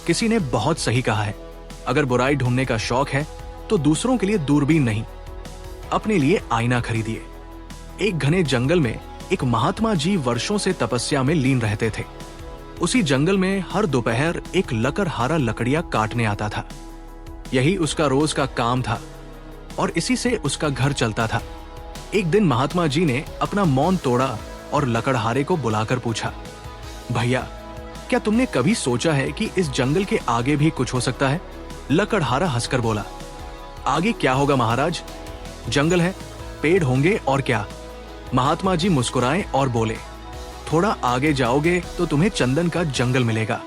किसी ने बहुत सही कहा है, अगर बुराई ढूंढने का शौक है तो दूसरों के लिए दूरबीन नहीं, अपने लिए आईना खरीदिए। एक घने जंगल में एक महात्मा जी वर्षों से तपस्या में लीन रहते थे। उसी जंगल में हर दोपहर एक लकड़हारा लकड़ियां काटने आता था। यही उसका रोज का काम था और इसी से उसका घर चलता था। एक दिन महात्मा जी ने अपना मौन तोड़ा और लकड़हारे को बुलाकर पूछा, भैया, क्या तुमने कभी सोचा है कि इस जंगल के आगे भी कुछ हो सकता है? लकड़हारा हंसकर बोला, आगे क्या होगा महाराज, जंगल है, पेड़ होंगे और क्या। महात्मा जी मुस्कुराए और बोले, थोड़ा आगे जाओगे तो तुम्हें चंदन का जंगल मिलेगा।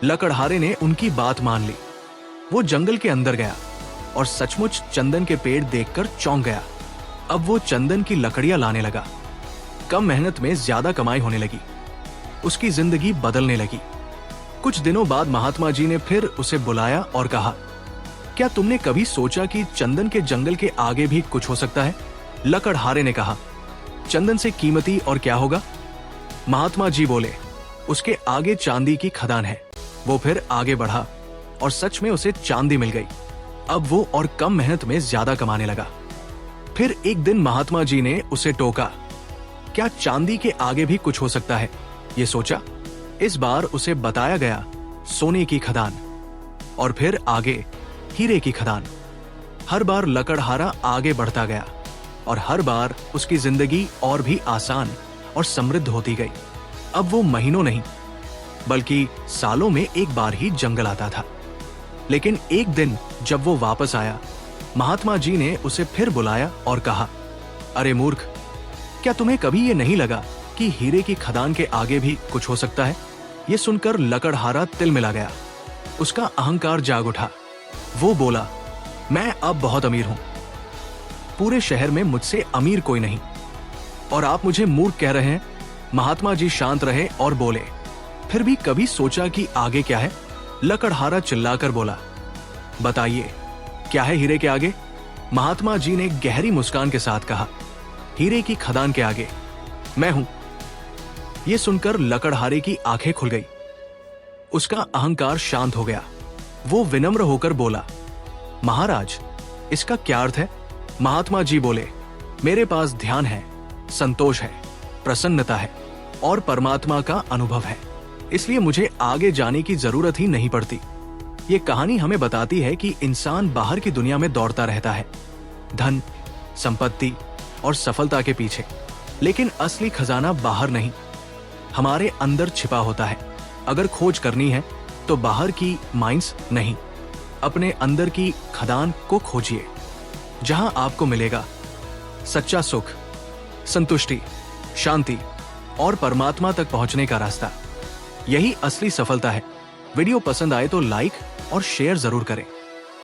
लकड़हारे ने उनकी बात मान ली। वो जंगल के अंदर गया और सचमुच चंदन के पेड़ देखकर चौंक गया। अब वो चंदन की लकड़ियां लाने लगा। कम मेहनत में ज्यादा कमाई होने लगी। उसकी जिंदगी बदलने लगी। कुछ दिनों बाद महात्मा जी ने फिर उसे बुलाया और कहा, क्या तुमने कभी सोचा कि चंदन के जंगल के आगे भी कुछ हो सकता है? लकड़हारे ने कहा, चंदन से कीमती और क्या होगा? महात्मा जी बोले, उसके आगे चांदी की खदान है। वो फिर आगे बढ़ा और सच में उसे चांदी मिल गई। अब वो और कम मेहनत में ज्यादा कमाने लगा। फिर एक दिन महात्मा जी ने उसे टोका, क्या चांदी के आगे भी कुछ हो सकता है? ये सोचा। इस बार उसे बताया गया सोने की खदान और फिर आगे हीरे की खदान। हर बार लकड़हारा आगे बढ़ता गया और हर बार उसकी जिंदगी और भी आसान और समृद्ध होती गई। अब वो महीनों नहीं बल्कि सालों में एक बार ही जंगल आता था। लेकिन एक दिन जब वो वापस आया, महात्मा जी ने उसे फिर बुलाया और कहा, अरे मूर्ख, क्या तुम्हें कभी ये नहीं लगा कि हीरे की खदान के आगे भी कुछ हो सकता है? ये सुनकर लकड़हारा तिलमिला गया। उसका अहंकार जाग उठा। वो बोला, मैं अब बहुत अमीर हूं, पूरे शहर में मुझसे अमीर कोई नहीं, और आप मुझे मूर्ख कह रहे हैं? महात्मा जी शांत रहे और बोले, फिर भी कभी सोचा कि आगे क्या है? लकड़हारा चिल्लाकर बोला, बताइए, क्या है हीरे के आगे? महात्मा जी ने गहरी मुस्कान के साथ कहा, हीरे की खदान के आगे मैं हूं। यह सुनकर लकड़हारे की आंखें खुल गई। उसका अहंकार शांत हो गया। वो विनम्र होकर बोला, महाराज, इसका क्या अर्थ है? महात्मा जी बोले, मेरे पास ध्यान है, संतोष है, प्रसन्नता है और परमात्मा का अनुभव है, इसलिए मुझे आगे जाने की जरूरत ही नहीं पड़ती। ये कहानी हमें बताती है कि इंसान बाहर की दुनिया में दौड़ता रहता है, धन, संपत्ति और सफलता के पीछे, लेकिन असली खजाना बाहर नहीं, हमारे अंदर छिपा होता है। अगर खोज करनी है तो बाहर की माइंस नहीं, अपने अंदर की खदान को खोजिए, जहां आपको मिलेगा सच्चा सुख, संतुष्टि, शांति और परमात्मा तक पहुंचने का रास्ता। यही असली सफलता है। वीडियो पसंद आए तो लाइक और शेयर जरूर करें।